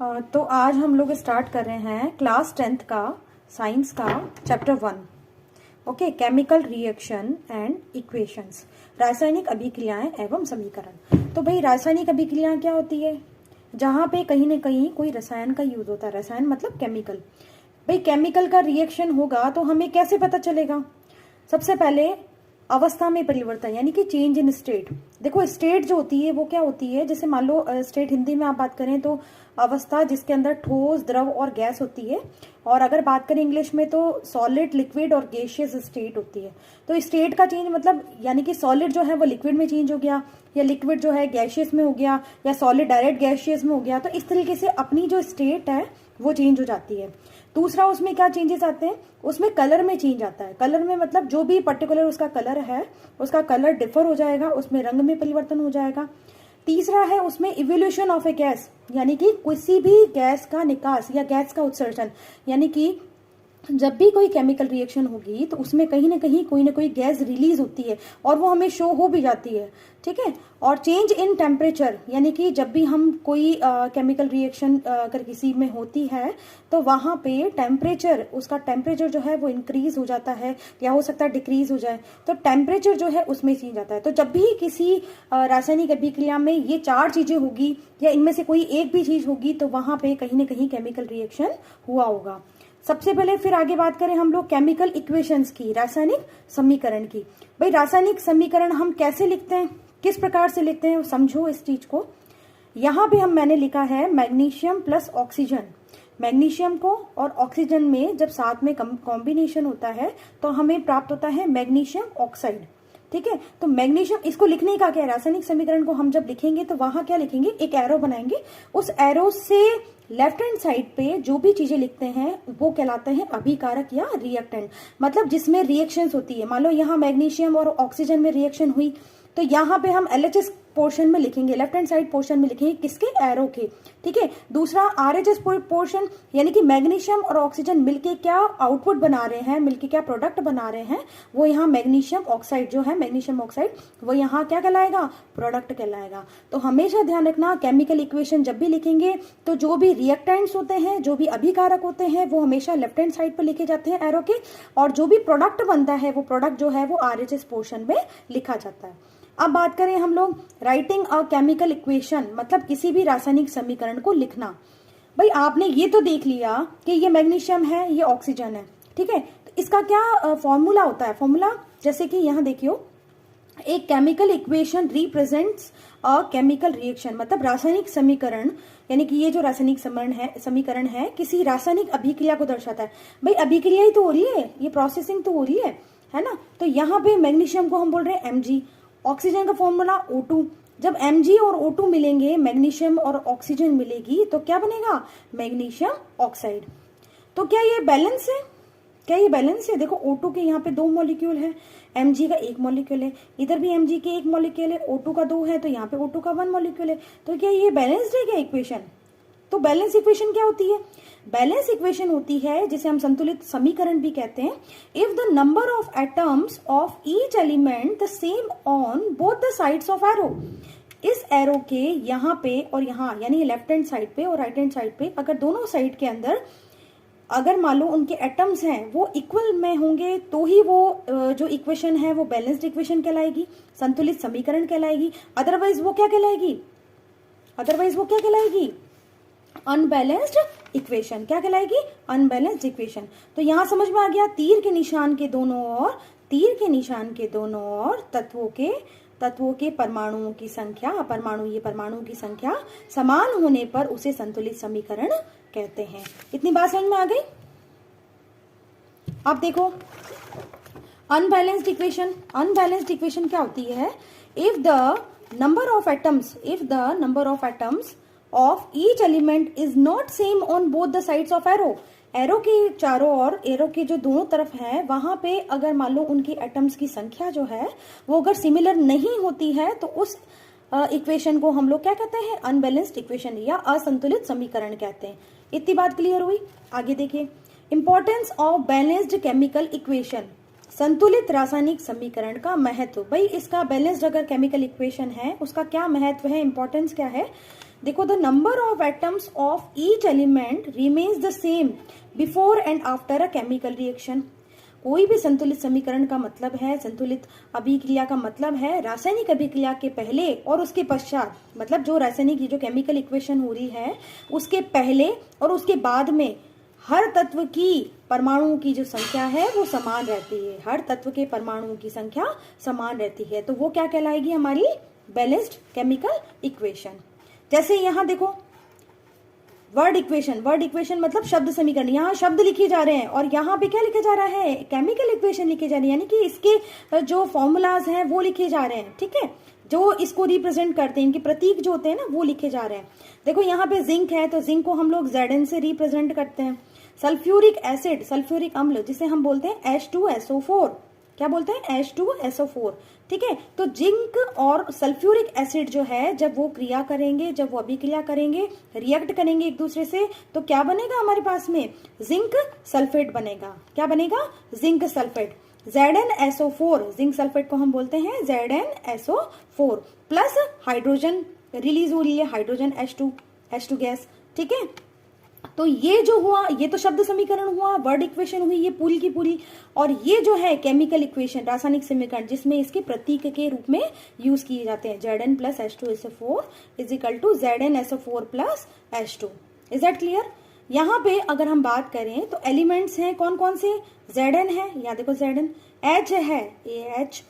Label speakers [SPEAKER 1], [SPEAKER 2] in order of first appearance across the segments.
[SPEAKER 1] तो आज हम लोग स्टार्ट कर रहे हैं क्लास 10th का साइंस का chapter 1। Okay, chemical reaction and equations, रासायनिक अभिक्रियाएं एवं समीकरण। तो भाई रासायनिक अभिक्रियाएं क्या होती है? जहाँ पे कहीं ना कहीं कोई रसायन का यूज होता है। रसायन मतलब केमिकल। भाई केमिकल का रिएक्शन होगा तो हमें कैसे पता चलेगा? सबसे पहले अवस्था में परिवर्तन यानी कि चेंज इन स्टेट। देखो स्टेट जो होती है वो क्या होती है, जैसे मान लो स्टेट हिंदी में आप बात करें तो अवस्था जिसके अंदर ठोस, द्रव और गैस होती है, और अगर बात करें इंग्लिश में तो सॉलिड, लिक्विड और गैसियस स्टेट होती है। तो स्टेट का चेंज मतलब यानी कि सॉलिड जो है वो लिक्विड में चेंज हो गया, या लिक्विड जो है गैसियस में हो गया, या सॉलिड डायरेक्ट गैसियस में हो गया। तो इस तरीके से अपनी जो स्टेट है वो चेंज हो जाती है। दूसरा उसमें क्या चेंजेस आते हैं, उसमें कलर में चेंज आता है। कलर में मतलब जो भी पर्टिकुलर उसका कलर है उसका कलर डिफर हो जाएगा, उसमें रंग में परिवर्तन हो जाएगा। तीसरा है उसमें इवोल्यूशन ऑफ ए गैस, यानी कि किसी भी गैस का निकास या गैस का उत्सर्जन, यानी कि जब भी कोई केमिकल रिएक्शन होगी तो उसमें कहीं ना कहीं कोई ना कोई गैस रिलीज होती है और वो हमें शो हो भी जाती है। ठीक है। और चेंज इन टेम्परेचर, यानी कि जब भी हम कोई केमिकल रिएक्शन अगर किसी में होती है तो वहां पे टेम्परेचर, उसका टेम्परेचर जो है वो इंक्रीज हो जाता है या हो सकता है डिक्रीज हो जाए। तो टेम्परेचर जो है उसमें चेंज आता है। तो जब भी किसी रासायनिक अभिक्रिया में ये 4 चीजें होगी या इनमें से कोई एक भी चीज होगी तो वहां पे कहीं ना कहीं केमिकल रिएक्शन हुआ होगा। सबसे पहले फिर आगे बात करें हम लोग केमिकल इक्वेशंस की, रासायनिक समीकरण की। भाई रासायनिक समीकरण हम कैसे लिखते हैं, किस प्रकार से लिखते हैं, समझो इस चीज को। यहाँ पे मैंने लिखा है मैग्नीशियम प्लस ऑक्सीजन। मैग्नीशियम को और ऑक्सीजन में जब साथ में कॉम्बिनेशन होता है तो हमें प्राप्त होता है मैग्नीशियम ऑक्साइड। ठीक है। तो मैग्नीशियम, इसको लिखने का क्या है, रासायनिक समीकरण को हम जब लिखेंगे तो वहां क्या लिखेंगे, एक एरो बनाएंगे। उस एरो से लेफ्ट हैंड साइड पे जो भी चीजें लिखते हैं वो कहलाते हैं अभिकारक या रिएक्टेंट, मतलब जिसमें रिएक्शंस होती है। मान लो यहाँ मैग्नीशियम और ऑक्सीजन में रिएक्शन हुई तो यहाँ पे हम LHS पोर्शन में लिखेंगे, लेफ्ट हैंड साइड पोर्शन में लिखेंगे किसके, एरो के। ठीक है। दूसरा RHS पोर्शन, यानी कि मैग्नीशियम और ऑक्सीजन मिलके क्या आउटपुट बना रहे हैं, मिलके क्या प्रोडक्ट बना रहे हैं, वो यहाँ मैग्नीशियम ऑक्साइड जो है, मैग्नीशियम ऑक्साइड, वो यहाँ क्या कहलाएगा, प्रोडक्ट कहलाएगा। तो हमेशा ध्यान रखना केमिकल इक्वेशन जब भी लिखेंगे तो जो भी रिएक्टेंट्स होते हैं, जो भी अभिकारक होते हैं वो हमेशा लेफ्ट हैंड साइड पर लिखे जाते हैं एरो के, और जो भी प्रोडक्ट बनता है वो प्रोडक्ट जो है वो RHS पोर्शन में लिखा जाता है। अब बात करें हम लोग राइटिंग अ केमिकल इक्वेशन, मतलब किसी भी रासायनिक समीकरण को लिखना। भाई आपने ये तो देख लिया कि ये मैग्नीशियम है, ये ऑक्सीजन है। ठीक है। तो इसका क्या फॉर्मूला होता है? फॉर्मूला जैसे कि यहाँ देखियो, एक chemical equation represents a chemical reaction, मतलब रासायनिक समीकरण, यानी कि ये जो रासायनिक समीकरण है किसी रासायनिक अभिक्रिया को दर्शाता है। भाई अभिक्रिया ही तो हो रही है, ये प्रोसेसिंग तो हो रही है ना। तो यहाँ पे मैग्नीशियम को हम बोल रहे हैं Mg, ऑक्सीजन का फॉर्मूला O2। जब Mg और O2 मिलेंगे, मैग्नीशियम और ऑक्सीजन मिलेगी तो क्या बनेगा, मैग्नीशियम ऑक्साइड। तो क्या ये बैलेंस है? क्या ये बैलेंस है? देखो O2 के यहाँ पे 2 मॉलिक्यूल है, Mg का 1 मॉलिक्यूल है, इधर भी Mg के 1 मॉलिक्यूल है, O2 का 2 है तो यहाँ पे O2 का 1 मॉलिक्यूल है। तो क्या ये बैलेंस्ड है क्या इक्वेशन? तो बैलेंस इक्वेशन क्या होती है? बैलेंस इक्वेशन होती है जिसे हम संतुलित समीकरण भी कहते हैं, if the number of atoms of each element the same on both the sides of arrow. इस एरो के यहाँ पे और यहाँ, यानी लेफ्ट हैंड साइड पे और राइट हैंड साइड पे, अगर दोनों साइड के अंदर अगर मान लो उनके एटम्स हैं वो इक्वल में होंगे तो ही वो जो इक्वेशन है वो बैलेंस्ड इक्वेशन कहलाएगी, संतुलित समीकरण कहलाएगी। अदरवाइज वो क्या कहलाएगी, अनबैलेंस्ड इक्वेशन। क्या कहलाएगी, अनबैलेंस्ड इक्वेशन। तो यहां समझ में आ गया, तीर के निशान के दोनों ओर तत्वों के परमाणुओं की संख्या, परमाणु की संख्या समान होने पर उसे संतुलित समीकरण कहते हैं। इतनी बात समझ में आ गई? अब देखो अनबैलेंस्ड इक्वेशन क्या होती है, if the number of atoms of each element is not same on both the sides of arrow। Arrow के चारों ओर, एरो के जो दोनों तरफ है वहां पे अगर मान लो उनकी एटम्स की संख्या जो है वो अगर सिमिलर नहीं होती है तो उस इक्वेशन को हम लोग क्या कहते हैं, अनबैलेंस्ड इक्वेशन या असंतुलित समीकरण कहते हैं। इतनी बात क्लियर हुई? आगे देखिए, importance of balanced chemical equation, संतुलित रासायनिक समीकरण का महत्व। भाई इसका बैलेंस्ड अगर केमिकल इक्वेशन है उसका क्या महत्व है, इंपॉर्टेंस क्या है? देखो, the number of atoms of each element remains the same before and after a chemical reaction. कोई भी संतुलित समीकरण का मतलब है, संतुलित अभिक्रिया का मतलब है रासायनिक अभिक्रिया के पहले और उसके पश्चात, मतलब जो रासायनिक जो केमिकल इक्वेशन हो रही है उसके पहले और उसके बाद में हर तत्व की परमाणुओं की जो संख्या है वो समान रहती है। हर तत्व के परमाणुओं की संख्या समान रहती है, तो वो क्या कहलाएगी? हमारी बैलेंस्ड केमिकल इक्वेशन। जैसे यहाँ देखो वर्ड इक्वेशन मतलब शब्द समीकरण, यहाँ शब्द लिखे जा रहे हैं और यहाँ पे क्या लिखा जा रहा है? केमिकल इक्वेशन लिखे जा रही है, यानी कि इसके जो फॉर्मूलाज हैं वो लिखे जा रहे हैं। ठीक है, जो इसको रिप्रेजेंट करते हैं, इनके प्रतीक जो होते हैं ना वो लिखे जा रहे हैं। देखो यहाँ पे जिंक है तो जिंक को हम लोग Zn से रिप्रेजेंट करते हैं। सल्फ्यूरिक एसिड, सल्फ्यूरिक अम्ल जिसे हम बोलते हैं H2SO4, क्या बोलते हैं? H2SO4। ठीक है, तो जिंक और सल्फ्यूरिक एसिड जो है जब वो क्रिया करेंगे, जब वो अभिक्रिया करेंगे, रिएक्ट करेंगे एक दूसरे से, तो क्या बनेगा हमारे पास में? जिंक सल्फेट बनेगा। क्या बनेगा? Zinc sulphate. ZnSO4, zinc sulphate को हम बोलते हैं ZnSO4 प्लस हाइड्रोजन रिलीज हो रही है, हाइड्रोजन H2 गैस। ठीक है, तो ये जो हुआ ये तो शब्द समीकरण हुआ, वर्ड इक्वेशन हुई ये पूरी की पूरी, और ये जो है केमिकल इक्वेशन रासायनिक समीकरण जिसमें इसके प्रतीक के रूप में यूज किए जाते हैं। Zn plus H2SO4 is equal to ZnSO4 plus H2। Is that clear? यहाँ पे अगर हम बात करें तो एलिमेंट्स हैं कौन कौन से? Zn है, यहाँ देखो Zn, H है AH,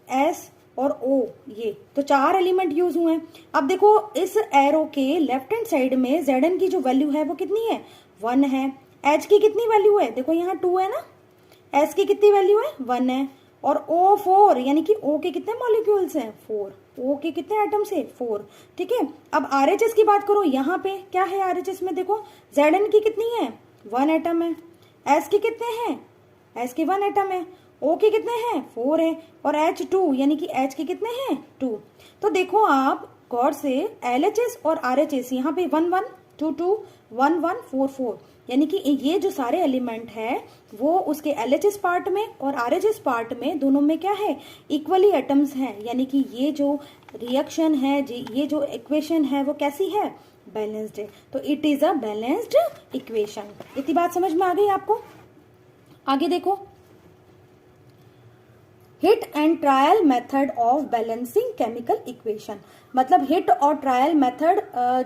[SPEAKER 1] S और O, ये तो 4 एलिमेंट यूज हुए हैं। अब देखो इस एरो के लेफ्ट हैंड साइड में Zn की जो वैल्यू है वो कितनी है? 1 है। H की कितनी वैल्यू है? देखो यहाँ 2 है ना, S की कितनी वैल्यू है? 1 है। और O 4, यानी कि O के कितने मॉलिक्यूल्स हैं? 4। O के कितने एटम्स है? 4। ठीक है, अब RHS की बात करो, यहाँ पे क्या है RHS में? देखो Zn की कितनी है? 1 एटम है। S की कितने हैं? S के 1 एटम है। O के कितने हैं? 4 है। और H2 यानी कि H के कितने हैं? 2। तो देखो आप गौर से LHS और RHS यहाँ पे 1 1 2 2 1 1 4 4, यानी कि ये जो सारे एलिमेंट है वो उसके LHS पार्ट में और RHS पार्ट में दोनों में क्या है? इक्वली एटम्स हैं, यानी कि ये जो रिएक्शन है, ये जो इक्वेशन है वो कैसी है? बैलेंस्ड है। तो it is a balanced equation. इतनी बात समझ में आ गई आपको? आगे देखो, hit and trial method of balancing chemical equation. मतलब हिट और ट्रायल मेथड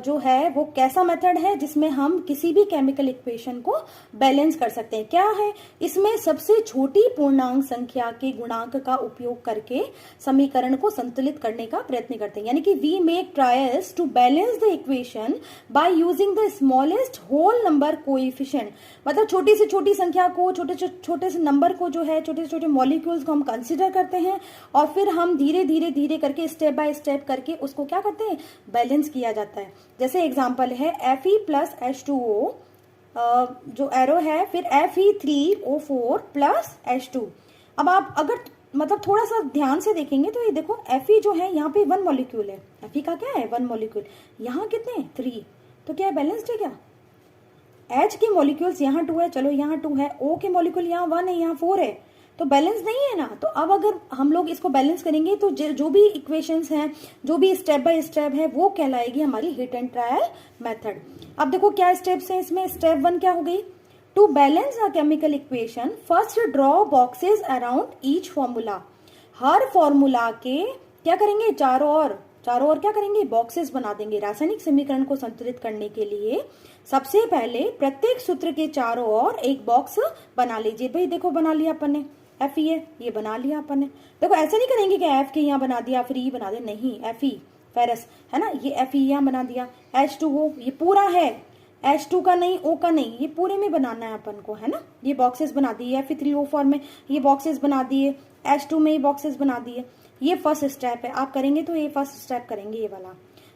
[SPEAKER 1] जो है वो कैसा मेथड है जिसमें हम किसी भी केमिकल इक्वेशन को बैलेंस कर सकते हैं। क्या है इसमें? सबसे छोटी पूर्णांक संख्या के गुणांक का उपयोग करके समीकरण को संतुलित करने का प्रयत्न करते हैं, यानी कि we make trials to balance the equation by using the smallest whole number coefficient. मतलब छोटी से छोटी संख्या को, छोटे से नंबर को जो है, छोटे से छोटे मॉलिक्यूल्स को हम कंसिडर करते हैं और फिर हम धीरे धीरे करके स्टेप बाय स्टेप करके उसको क्या करते हैं? बैलेंस किया जाता है। जैसे एग्जांपल है Fe प्लस H2O जो एरो है, फिर Fe3O4 प्लस H2। अब आप अगर मतलब थोड़ा सा ध्यान से देखेंगे तो ये देखो Fe जो है यहाँ पे 1 मॉलिक्यूल है, Fe का क्या है? 1 मॉलिक्यूल। यहाँ कितने? 3। तो क्या बैलेंस्ड है क्या? H के मॉलिक्यूल्स यहाँ 2 है, चलो यहाँ 2 है, O के मॉलिक्यूल यहाँ 1 है, यहाँ 4 है, तो बैलेंस नहीं है ना। तो अब अगर हम लोग इसको बैलेंस करेंगे तो जो भी इक्वेशंस हैं, जो भी स्टेप बाय स्टेप है वो कहलाएगी हमारी हिट एंड ट्रायल मेथड। अब देखो क्या स्टेप्स हैं इसमें। स्टेप 1 क्या हो गई? To balance a chemical equation first draw boxes around each formula. हर फॉर्मूला के क्या करेंगे? चारों ओर क्या करेंगे? बॉक्सेस बना देंगे। रासायनिक समीकरण को संतुलित करने के लिए सबसे पहले प्रत्येक सूत्र के चारों ओर एक बॉक्स बना लीजिए। भाई देखो बना लिया अपन ने, Fe ये बना लिया अपन ने। देखो ऐसे नहीं करेंगे कि F के यहाँ बना दिया फिर ये बना दे, नहीं, Fe फेरस है ना, ये Fe यहाँ बना दिया। H2O ये पूरा है, H2 का नहीं, O का नहीं, ये पूरे में बनाना है अपन को, है ना। ये बॉक्सेस बना दिए, Fe3O4 में ये बॉक्सेस बना दिए, H2 में ये बॉक्सेस बना दिए। ये फर्स्ट स्टेप है, आप करेंगे तो ये फर्स्ट स्टेप करेंगे ये वाला।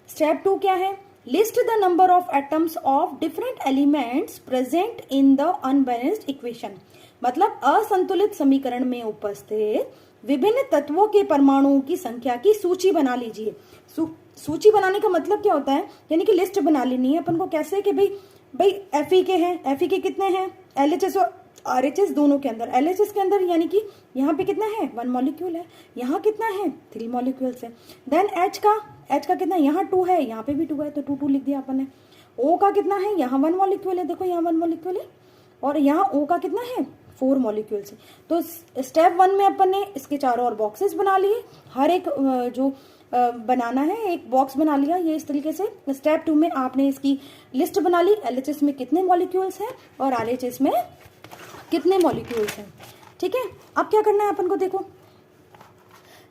[SPEAKER 1] स्टेप 2 क्या है? List the number of atoms of different elements present in the unbalanced equation. मतलब असंतुलित समीकरण में उपस्थित विभिन्न तत्वों के परमाणुओं की संख्या की सूची बना लीजिए। सूची बनाने का मतलब क्या होता है? यानी कि लिस्ट बना लेनी है अपन को। कैसे कि भाई Fe के हैं, Fe के कितने हैं? LHS और RHS दोनों के अंदर, LHS के अंदर, यानी कि यहाँ पे कितना है 1 मॉलिक्यूल है, यहाँ कितना है 3 मॉलिक्यूल्स है। देन H का कितना, यहाँ 2 है, यहाँ पे भी 2 है, तो 2 2 लिख दिया अपन ने। O का कितना है, यहाँ 1 मॉलिक्यूल है, देखो यहाँ 1 मॉलिक्यूल है, और यहाँ O का कितना है 4 मॉलिक्यूल्स है। तो स्टेप 1 में अपन ने इसके चारों ओर बॉक्सेस बना लिए, हर एक जो बनाना है एक बॉक्स बना लिया ये इस तरीके से। स्टेप 2 में आपने इसकी लिस्ट बना ली, LHS में कितने मॉलिक्यूल्स हैं और RHS में कितने मॉलिक्यूल्स हैं, ठीक है। अब क्या करना है अपन को, देखो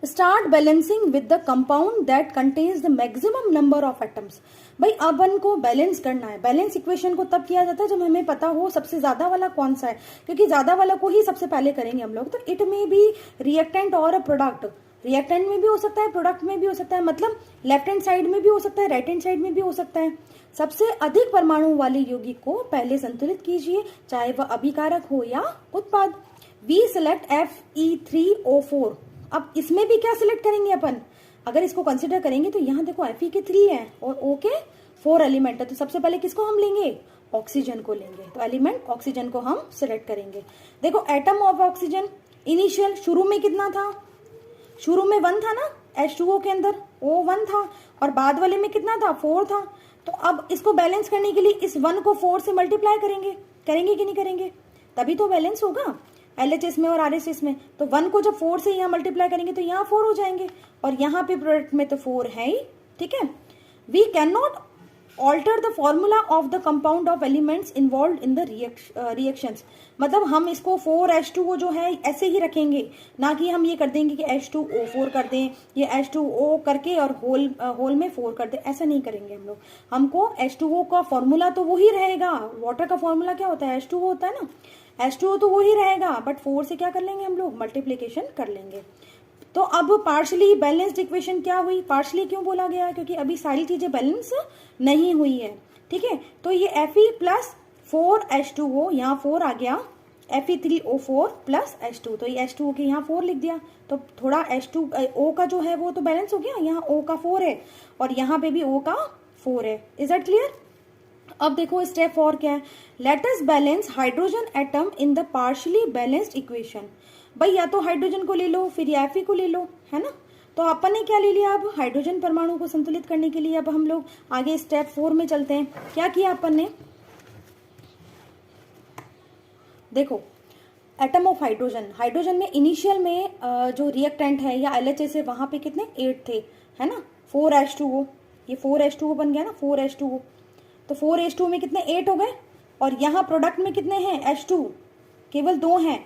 [SPEAKER 1] start balancing with the compound that contains the maximum number of atoms. भाई अपन को बैलेंस करना है। बैलेंस इक्वेशन को तब किया जाता है जब हमें पता हो सबसे ज्यादा वाला कौन सा है, क्योंकि ज्यादा वाला को ही सबसे पहले करेंगे हम लोग। तो इट में भी रिएक्टेंट और प्रोडक्ट, रिएक्टेंट में भी हो सकता है, प्रोडक्ट में भी हो सकता है, मतलब लेफ्ट हैंड साइड में भी हो सकता है, राइट हैंड साइड में भी हो सकता है। सबसे अधिक परमाणु वाले यौगिक को पहले संतुलित कीजिए, चाहे वह अभिकारक हो या उत्पाद। We select Fe3O4। अब इसमें भी क्या सिलेक्ट करेंगे अपन, अगर इसको कंसिडर करेंगे तो यहाँ देखो Fe के 3 है और O के 4 एलिमेंट है, तो सबसे पहले किसको हम लेंगे, ऑक्सीजन को लेंगे। तो एलिमेंट ऑक्सीजन को हम सिलेक्ट करेंगे। देखो एटम ऑफ ऑक्सीजन इनिशियल शुरू में कितना था, शुरू में 1 था ना, H2O के अंदर O 1 था, और बाद वाले में कितना था 4 था। तो अब इसको बैलेंस करने के लिए इस 1 को 4 से मल्टीप्लाई करेंगे, करेंगे कि नहीं करेंगे, तभी तो बैलेंस होगा LHS में और RHS में। तो 1 को जब 4 से यहाँ मल्टीप्लाई करेंगे तो यहाँ 4 हो जाएंगे, और यहाँ पे प्रोडक्ट में तो 4 है ही, ठीक है। We can not alter the formula of the compound of elements involve in the reactions. मतलब हम इसको 4H2O जो है ऐसे ही रखेंगे, ना कि हम ये कर देंगे कि H2O4 कर दें, ये H2O करके और होल में 4 कर दें, ऐसा नहीं करेंगे हम लोग। हमको H2O का फॉर्मूला तो वही रहेगा, वाटर का फॉर्मूला क्या होता है H2O होता है ना, H2O तो वही रहेगा, बट 4 से क्या कर लेंगे हम लोग, मल्टीप्लीकेशन कर लेंगे। तो अब पार्शली बैलेंस्ड इक्वेशन क्या हुई, पार्शली क्यों बोला गया, क्योंकि अभी सारी चीजें बैलेंस नहीं हुई है, ठीक है। तो ये Fe प्लस 4H2O, यहाँ 4 आ गया, Fe3O4 प्लस H2, तो ये H2O के यहाँ 4 लिख दिया, तो थोड़ा H2O का जो है वो तो बैलेंस हो गया, यहाँ O का 4 है और यहाँ पे भी O का 4 है। Is that clear. अब देखो स्टेप 4 क्या है, let us balance hydrogen atom in the partially balanced equation. भाई या तो हाइड्रोजन को ले लो, फिर या Fe को ले लो, है ना। तो अपन ने क्या ले लिया, अब हाइड्रोजन परमाणु को संतुलित करने के लिए अब हम लोग आगे स्टेप 4 में चलते हैं। क्या किया अपन ने, देखो एटम ऑफ हाइड्रोजन, हाइड्रोजन में इनिशियल में जो रिएक्टेंट है या LHS है वहां पे कितने 8 थे, है ना। 4H2O, ये 4H2O बन गया ना, 4H2O, तो 4H2O में कितने 8 हो गए, और यहाँ प्रोडक्ट में कितने हैं H2, केवल 2 हैं,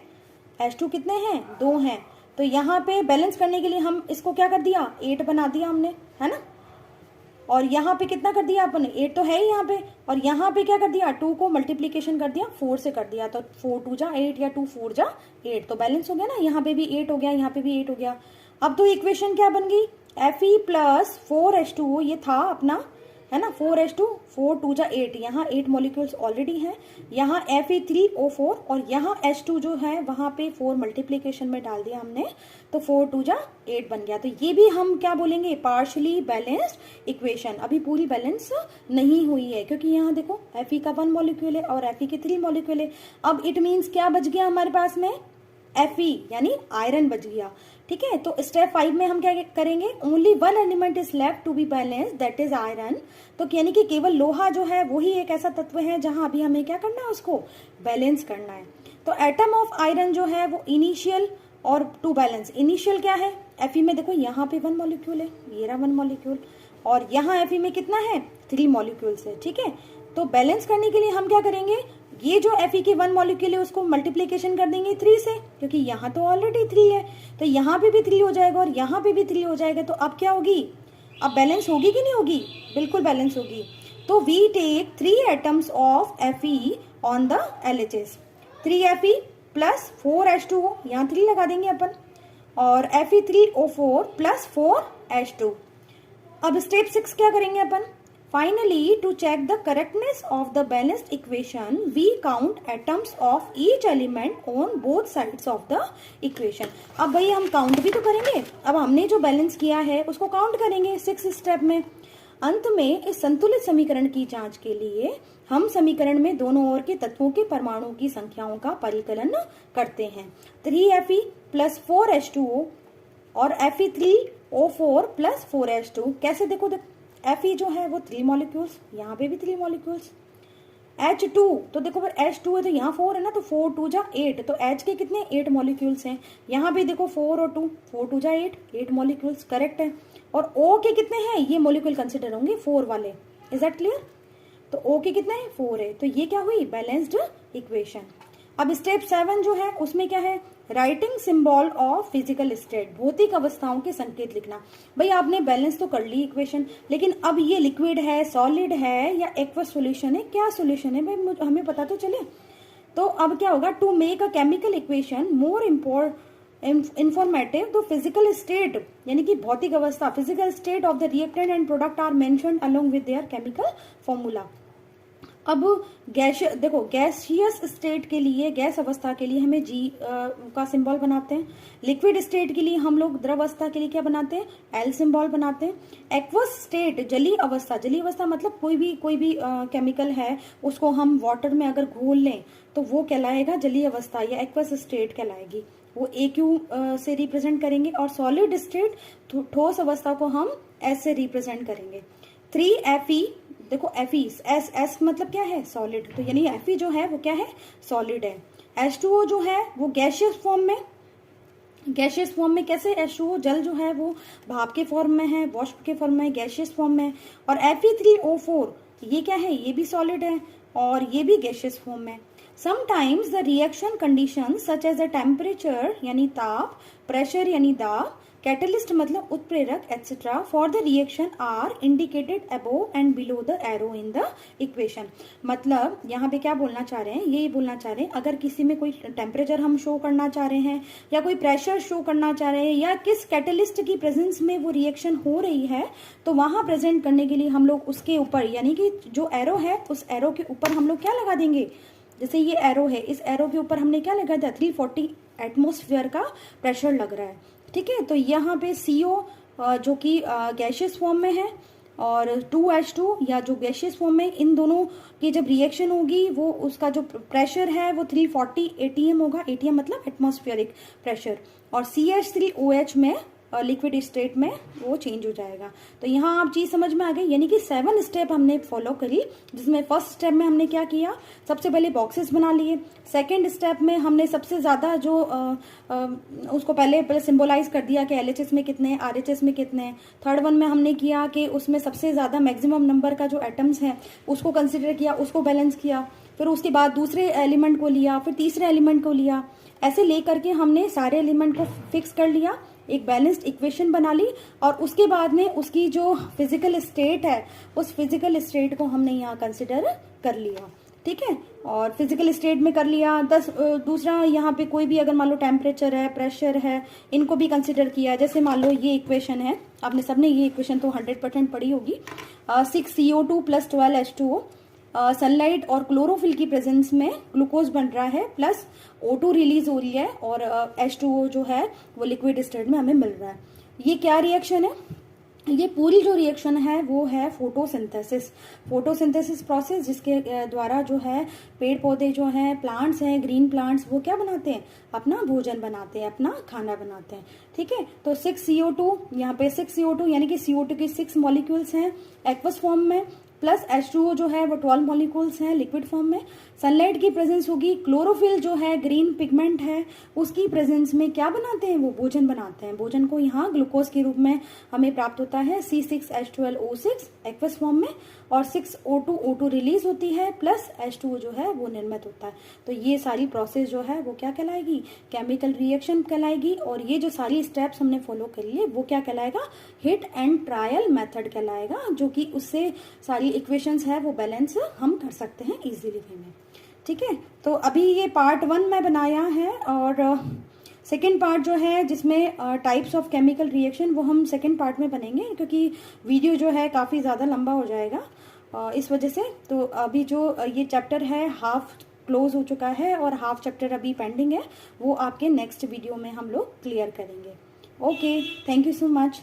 [SPEAKER 1] H2 कितने हैं 2 हैं। तो यहाँ पे बैलेंस करने के लिए हम इसको क्या कर दिया 8 बना दिया हमने, है ना। और यहाँ पे कितना कर दिया अपन, 8 तो है ही यहाँ पे, और यहाँ पे क्या कर दिया 2 को मल्टीप्लीकेशन कर दिया 4 से कर दिया, तो 4 2 जा 8 या 2 4 जा 8, तो बैलेंस हो गया ना। यहाँ पे भी 8 हो गया, यहाँ पे भी 8 हो गया। अब तो इक्वेशन क्या बन गई, Fe प्लस 4H2O, ये था अपना, है ना, 4H2, 4 2 जा 8, यहाँ 8 मॉलिक्यूल्स ऑलरेडी हैं, यहाँ Fe3O4 और यहाँ H2 जो है वहां पे 4 मल्टीप्लीकेशन में डाल दिया हमने, तो 4 2 जा 8 बन गया। तो ये भी हम क्या बोलेंगे, पार्शियली बैलेंस्ड इक्वेशन। अभी पूरी बैलेंस नहीं हुई है, क्योंकि यहाँ देखो Fe का 1 मॉलिक्यूल है और Fe के 3 मॉलिक्यूल है। अब इट मीन्स क्या बच गया हमारे पास में, Fe यानी आयरन बच गया, ठीक है। तो स्टेप 5 में हम क्या करेंगे, only 1 element is left to be balance, that is iron. तो यानी कि केवल लोहा जो है वही एक ऐसा तत्व है जहां अभी हमें क्या करना है, उसको बैलेंस करना है। तो एटम ऑफ आयरन जो है वो इनिशियल और टू बैलेंस, इनिशियल क्या है Fe में, देखो यहाँ पे 1 मॉलिक्यूल है, ये रहा 1 मॉलिक्यूल, और यहाँ Fe में कितना है 3 मॉलिक्यूल्स है, ठीक है। तो बैलेंस करने के लिए हम क्या करेंगे, ये जो Fe के 1 मॉलिक्यूल है उसको मल्टीप्लीकेशन कर देंगे 3 से, क्योंकि यहाँ तो ऑलरेडी 3 है, तो यहाँ पे भी 3 हो जाएगा और यहाँ पे भी 3 हो जाएगा। तो अब क्या होगी, अब बैलेंस होगी कि नहीं होगी, बिल्कुल बैलेंस होगी। तो we take 3 atoms of Fe on the LHS, 3 Fe plus 4H2O, यहाँ 3 लगा देंगे अपन, और Fe3O4 प्लस 4H2। अब स्टेप 6 क्या करेंगे अपन, Finally, to check the correctness of the balanced equation, we count atoms of each element on both sides of the equation. अब भाई हम काउंट भी तो करेंगे, अब हमने जो बैलेंस किया है उसको काउंट करेंगे 6 स्टेप में। अंत में इस संतुलित समीकरण की जांच के लिए हम समीकरण में दोनों ओर के तत्वों के परमाणु की संख्याओं का परिकलन करते हैं। 3Fe प्लस 4H2O और Fe3O4 प्लस 4H2। कैसे देखो Fe जो है वो 3 मॉलिक्यूल्स, यहाँ पे भी 3 मॉलिक्यूल्स। H2 तो देखो फिर H2 है तो यहाँ 4 है ना, तो 4 2 जा 8, तो H के कितने 8 मॉलिक्यूल्स हैं। यहाँ भी देखो 4 और 2, 4 2 जा 8 मॉलिक्यूल्स करेक्ट है। और O के कितने हैं, ये मॉलिक्यूल कंसिडर होंगे 4 वाले। Is that clear? तो O के कितने हैं 4 है, तो ये क्या हुई बैलेंस्ड इक्वेशन। अब स्टेप 7 जो है उसमें क्या है, writing symbol of physical state, भौतिक अवस्थाओं के संकेत लिखना। भाई आपने बैलेंस तो कर ली इक्वेशन, लेकिन अब ये लिक्विड है, सॉलिड है या एक्वस सॉल्यूशन है, क्या सॉल्यूशन है भाई हमें पता तो चले। तो अब क्या होगा, to make a chemical equation more informative the physical state, यानी कि भौतिक अवस्था, physical state of the reactant and product are mentioned along with their chemical formula. अब देखो गैसियस स्टेट के लिए, गैस अवस्था के लिए हमें G का सिंबल बनाते हैं। लिक्विड स्टेट के लिए हम लोग द्रव अवस्था के लिए क्या बनाते हैं, L सिंबल बनाते हैं। एक्वस स्टेट जलीय अवस्था मतलब कोई भी केमिकल है उसको हम वाटर में अगर घोल लें तो वो कहलाएगा जलीय अवस्था या एक्वस स्टेट कहलाएगी, वो AQ से रिप्रेजेंट करेंगे। और सॉलिड स्टेट ठोस अवस्था को हम S से रिप्रेजेंट करेंगे। 3Fe देखो Fe S मतलब क्या है सॉलिड, तो यानी Fe जो है वो क्या है सॉलिड है। H2O जो है वो गैसियस फॉर्म में कैसे, H2O जल जो है वो भाप के फॉर्म में है, वाष्प के फॉर्म में, गैसियस फॉर्म में। और Fe3O4 ये क्या है, ये भी सॉलिड है और ये भी गैसियस फॉर्म में। Sometimes the reaction condition such as the temperature यानी ताप, प्रेशर यानी दाब, कैटलिस्ट मतलब उत्प्रेरक etcetera for the reaction are indicated above and below the arrow in the equation. मतलब यहाँ पे क्या बोलना चाह रहे हैं, ये बोलना चाह रहे हैं अगर किसी में कोई टेम्परेचर हम शो करना चाह रहे हैं या कोई प्रेशर शो करना चाह रहे हैं या किस कैटलिस्ट की प्रेजेंस में वो रिएक्शन हो रही है, तो वहां प्रेजेंट करने के लिए हम लोग उसके ऊपर यानी कि जो एरो है उस एरो के ऊपर हम लोग क्या लगा देंगे, जैसे ये एरो है, इस एरो के ऊपर हमने क्या लगा दिया 340 एटमॉस्फेयर का प्रेशर लग रहा है। ठीक है, तो यहाँ पे CO जो कि गैसियस फॉर्म में है और 2H2 या जो गैसियस फॉर्म में, इन दोनों की जब रिएक्शन होगी वो उसका जो प्रेशर है वो 340 ATM होगा। ATM मतलब एटमॉस्फेरिक प्रेशर। और CH3OH में लिक्विड स्टेट में वो चेंज हो जाएगा। तो यहाँ आप चीज समझ में आ गई, यानी कि 7 स्टेप हमने फॉलो करी, जिसमें फर्स्ट स्टेप में हमने क्या किया, सबसे पहले बॉक्सेस बना लिए। सेकंड स्टेप में हमने सबसे ज्यादा जो उसको पहले सिंबलाइज कर दिया कि LHS में कितने, RHS में कितने। थर्ड वन में हमने किया कि उसमें सबसे ज्यादा मैक्सिमम नंबर का जो एटम्स है उसको कंसिडर किया, उसको बैलेंस किया। फिर उसके बाद दूसरे एलिमेंट को लिया, फिर तीसरे एलिमेंट को लिया, ऐसे लेकर के हमने सारे एलिमेंट को फिक्स कर लिया, एक बैलेंस्ड इक्वेशन बना ली। और उसके बाद में उसकी जो फिजिकल स्टेट है उस फिजिकल स्टेट को हमने यहाँ कंसिडर कर लिया। ठीक है, और फिजिकल स्टेट में कर लिया। दूसरा यहाँ पे कोई भी अगर मान लो टेम्परेचर है, प्रेशर है, इनको भी कंसिडर किया। जैसे मान लो ये इक्वेशन है, आपने सबने ये इक्वेशन तो 100% पढ़ी होगी। 6CO2 प्लस 12H2O, सनलाइट और क्लोरोफिल की प्रेजेंस में ग्लूकोज बन रहा है, प्लस O2 रिलीज हो रही है और H2O जो है वो लिक्विड स्टेट में हमें मिल रहा है। ये क्या रिएक्शन है, ये पूरी जो रिएक्शन है वो है फोटोसिंथेसिस प्रोसेस, जिसके द्वारा जो है पेड़ पौधे जो हैं, प्लांट्स हैं, ग्रीन प्लांट्स, वो क्या बनाते हैं, अपना भोजन बनाते हैं, अपना खाना बनाते हैं। ठीक है, तो 6CO2, यहाँ पे 6CO2 यानी कि CO2 की 6 मॉलिक्यूल्स हैं एक्वस फॉर्म में, प्लस H2O जो है वो 12 मॉलिक्यूल्स हैं लिक्विड फॉर्म में। सनलाइट की प्रेजेंस होगी, क्लोरोफिल जो है ग्रीन पिगमेंट है उसकी प्रेजेंस में क्या बनाते हैं, वो भोजन बनाते हैं। भोजन को यहाँ ग्लूकोज के रूप में हमें प्राप्त होता है C6H12O6 एक्वस फॉर्म में, और 6O2 रिलीज होती है, प्लस H2O जो है वो निर्मित होता है। तो ये सारी प्रोसेस जो है वो क्या कहलाएगी, केमिकल रिएक्शन कहलाएगी। और ये जो सारी स्टेप्स हमने फॉलो कर लिए वो क्या कहलाएगा, हिट एंड ट्रायल मेथड कहलाएगा, जो कि उससे सारी इक्वेशंस है वो बैलेंस हम कर सकते हैं इजीली वे में। ठीक है, तो अभी ये पार्ट 1 में बनाया है और सेकेंड पार्ट जो है जिसमें टाइप्स ऑफ केमिकल रिएक्शन वो हम सेकेंड पार्ट में बनेंगे, क्योंकि वीडियो जो है काफ़ी ज़्यादा लंबा हो जाएगा इस वजह से। तो अभी जो ये चैप्टर है हाफ क्लोज हो चुका है और हाफ चैप्टर अभी पेंडिंग है, वो आपके नेक्स्ट वीडियो में हम लोग क्लियर करेंगे। Okay, thank you so much.